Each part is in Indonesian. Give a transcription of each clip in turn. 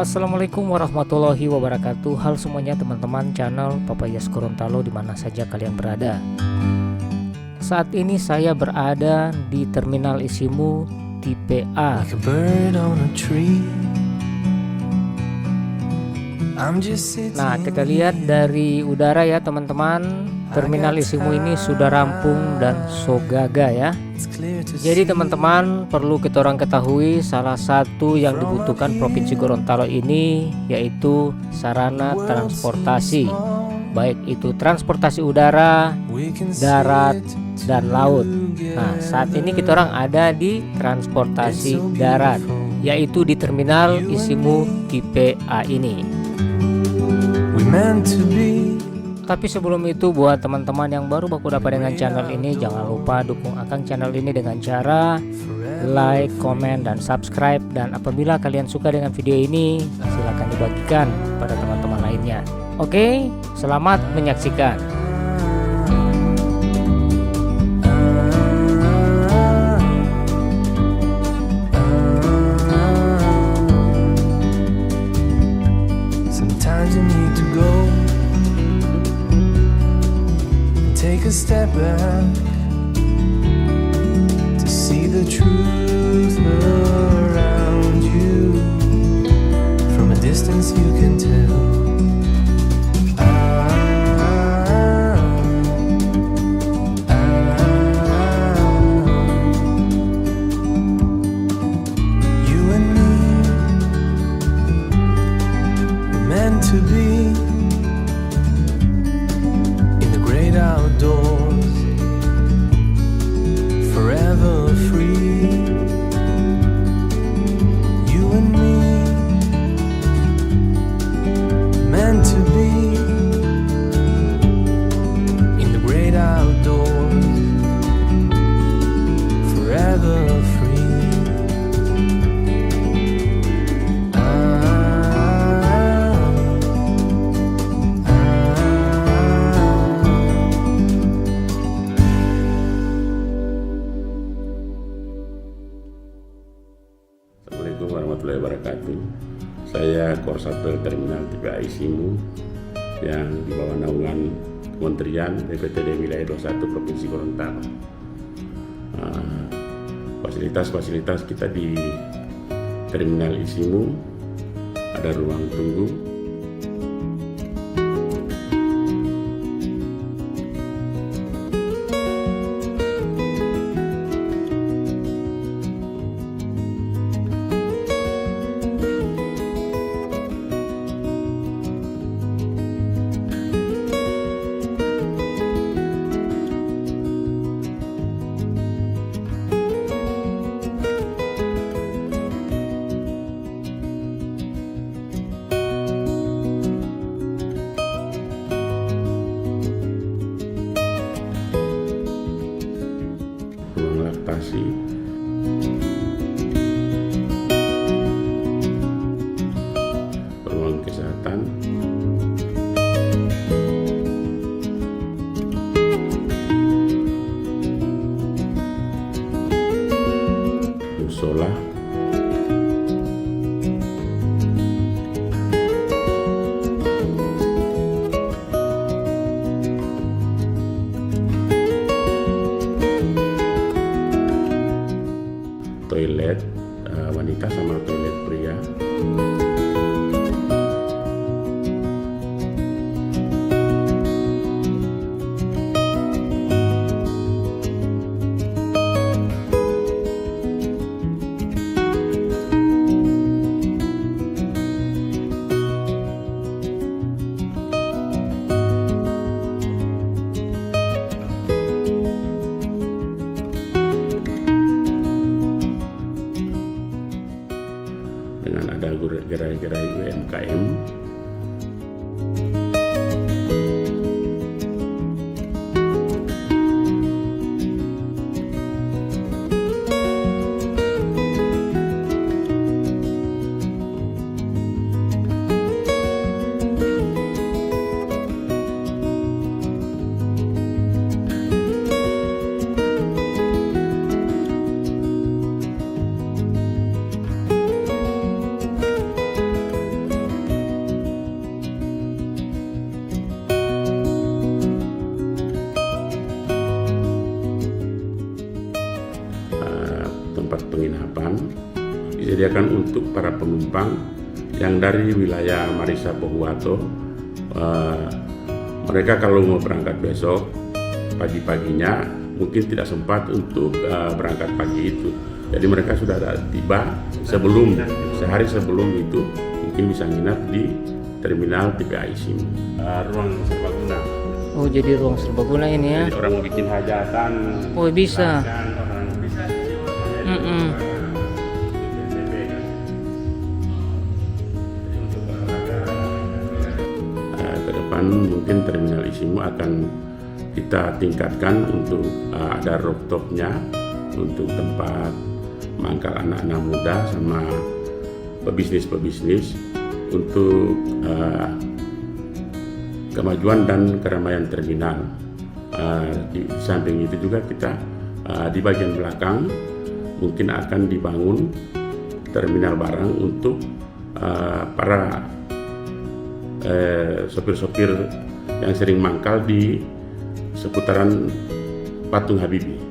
Assalamualaikum warahmatullahi wabarakatuh. Halo semuanya teman-teman channel Papayas Gorontalo dimana saja kalian berada. Saat ini saya berada di terminal Isimu tipe A. Nah, kita lihat dari udara ya teman-teman, terminal Isimu ini sudah rampung dan sogaga ya. Jadi teman-teman, perlu kita orang ketahui salah satu yang dibutuhkan Provinsi Gorontalo ini yaitu sarana transportasi, baik itu transportasi udara, darat, dan laut. Nah, saat ini kita orang ada di transportasi darat, yaitu di terminal Isimu tipe A ini. Tapi sebelum itu, buat teman-teman yang baru baku dapat dengan channel ini, jangan lupa dukung Akang channel ini dengan cara like, komen, dan subscribe. Dan apabila kalian suka dengan video ini, silahkan dibagikan pada teman-teman lainnya. Oke, selamat menyaksikan. Sometimes you need to go and take a step back to see the truth around you. From a distance you can tell. You and me were meant to be in the great outdoors, forever free. You and me meant to be in the great outdoors, forever free. Assalamualaikum warahmatullahi wabarakatuh. Saya Korsapel Terminal tipe A Isimu yang di bawah naungan Kementerian BPTD Wilayah 21 Provinsi Gorontalo. Fasilitas-fasilitas kita di Terminal Isimu ada ruang tunggu, ruang laktasi, ruang kesehatan, musola, toilet wanita sama toilet pria, disediakan untuk para penumpang yang dari wilayah Marisa Pohuwato. Mereka kalau mau berangkat besok pagi-paginya mungkin tidak sempat untuk berangkat pagi itu. Jadi mereka sudah tiba sehari sebelum itu, mungkin bisa nginap di terminal TPA Isimu. Ruang serbaguna. Oh, jadi ruang serbaguna ini ya. Jadi orang mau bikin hajatan. Oh, bisa. Orang bisa. Ke depan mungkin terminal Isimu akan kita tingkatkan untuk ada rooftopnya untuk tempat mangkal anak-anak muda sama pebisnis untuk kemajuan dan keramaian terminal. Di samping itu juga kita di bagian belakang mungkin akan dibangun terminal barang untuk para sopir-sopir yang sering mangkal di seputaran Patung Habibie.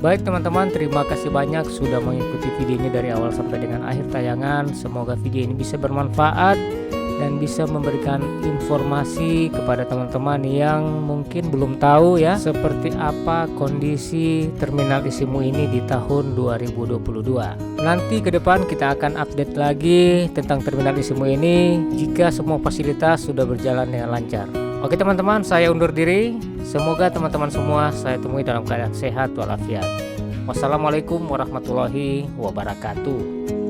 Baik teman-teman, terima kasih banyak sudah mengikuti video ini dari awal sampai dengan akhir tayangan. Semoga video ini bisa bermanfaat dan bisa memberikan informasi kepada teman-teman yang mungkin belum tahu ya seperti apa kondisi terminal Isimu ini di tahun 2022. Nanti ke depan kita akan update lagi tentang terminal Isimu ini jika semua fasilitas sudah berjalan dengan lancar. Oke teman-teman, saya undur diri. Semoga teman-teman semua saya temui dalam keadaan sehat walafiat. Wassalamualaikum warahmatullahi wabarakatuh.